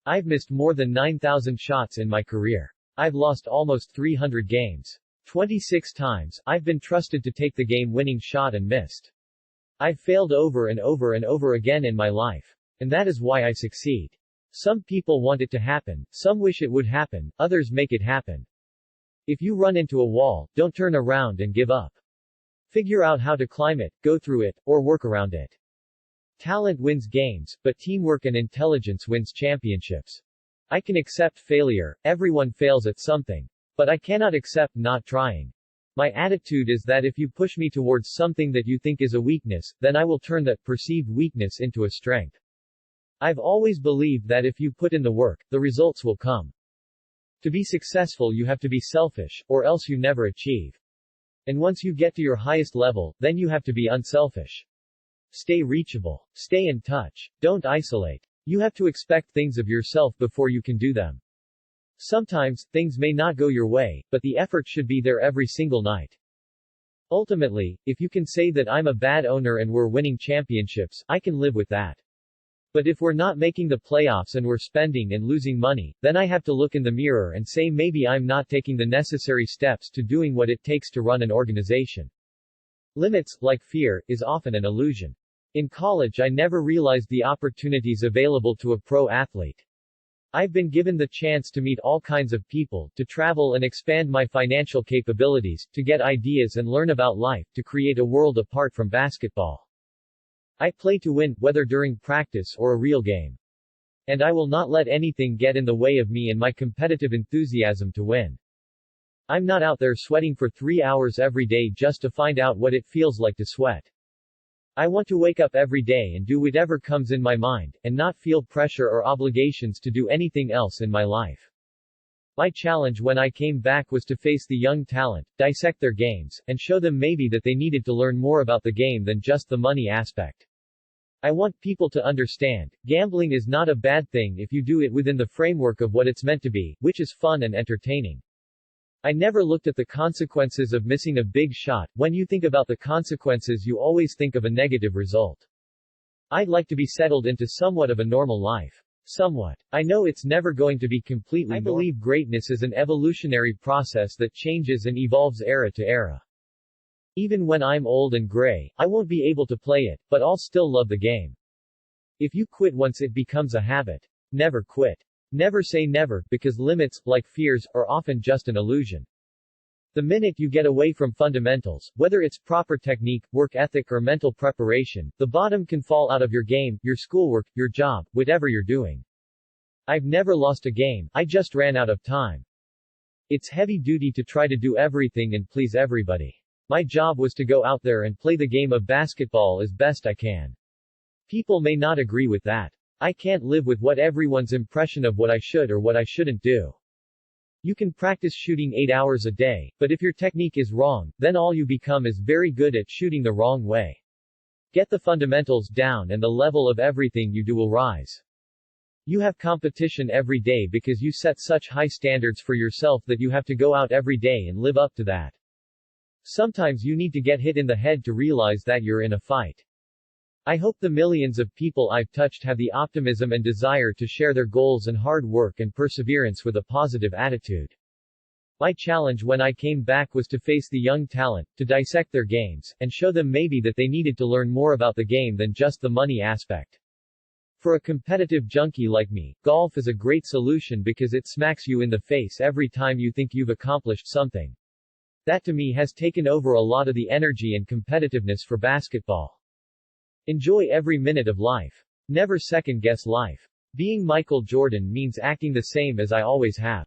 I've missed more than 9,000 shots in my career. I've lost almost 300 games. 26 times, I've been trusted to take the game-winning shot and missed. I've failed over and over and over again in my life. And that is why I succeed. Some people want it to happen, some wish it would happen, others make it happen. If you run into a wall, don't turn around and give up. Figure out how to climb it, go through it, or work around it. Talent wins games, but teamwork and intelligence wins championships. I can accept failure, everyone fails at something. But I cannot accept not trying. My attitude is that if you push me towards something that you think is a weakness, then I will turn that perceived weakness into a strength. I've always believed that if you put in the work, the results will come. To be successful you have to be selfish, or else you never achieve. And once you get to your highest level, then you have to be unselfish. Stay reachable. Stay in touch. Don't isolate. You have to expect things of yourself before you can do them. Sometimes, things may not go your way, but the effort should be there every single night. Ultimately, if you can say that I'm a bad owner and we're winning championships, I can live with that. But if we're not making the playoffs and we're spending and losing money, then I have to look in the mirror and say maybe I'm not taking the necessary steps to doing what it takes to run an organization. Limits, like fear, is often an illusion. In college I never realized the opportunities available to a pro athlete. I've been given the chance to meet all kinds of people, to travel and expand my financial capabilities, to get ideas and learn about life, to create a world apart from basketball. I play to win, whether during practice or a real game. And I will not let anything get in the way of me and my competitive enthusiasm to win. I'm not out there sweating for 3 hours every day just to find out what it feels like to sweat. I want to wake up every day and do whatever comes in my mind, and not feel pressure or obligations to do anything else in my life. My challenge when I came back was to face the young talent, dissect their games, and show them maybe that they needed to learn more about the game than just the money aspect. I want people to understand, gambling is not a bad thing if you do it within the framework of what it's meant to be, which is fun and entertaining. I never looked at the consequences of missing a big shot. When you think about the consequences you always think of a negative result. I'd like to be settled into somewhat of a normal life. Somewhat. I know it's never going to be completely normal. I believe greatness is an evolutionary process that changes and evolves era to era. Even when I'm old and gray, I won't be able to play it, but I'll still love the game. If you quit once it becomes a habit. Never quit. Never say never, because limits, like fears, are often just an illusion. The minute you get away from fundamentals, whether it's proper technique, work ethic or mental preparation, the bottom can fall out of your game, your schoolwork, your job, whatever you're doing. I've never lost a game, I just ran out of time. It's heavy duty to try to do everything and please everybody. My job was to go out there and play the game of basketball as best I can. People may not agree with that. I can't live with what everyone's impression of what I should or what I shouldn't do. You can practice shooting 8 hours a day, but if your technique is wrong, then all you become is very good at shooting the wrong way. Get the fundamentals down and the level of everything you do will rise. You have competition every day because you set such high standards for yourself that you have to go out every day and live up to that. Sometimes you need to get hit in the head to realize that you're in a fight. I hope the millions of people I've touched have the optimism and desire to share their goals and hard work and perseverance with a positive attitude. My challenge when I came back was to face the young talent, to dissect their games, and show them maybe that they needed to learn more about the game than just the money aspect. For a competitive junkie like me, golf is a great solution because it smacks you in the face every time you think you've accomplished something. That to me has taken over a lot of the energy and competitiveness for basketball. Enjoy every minute of life. Never second-guess life. Being Michael Jordan means acting the same as I always have.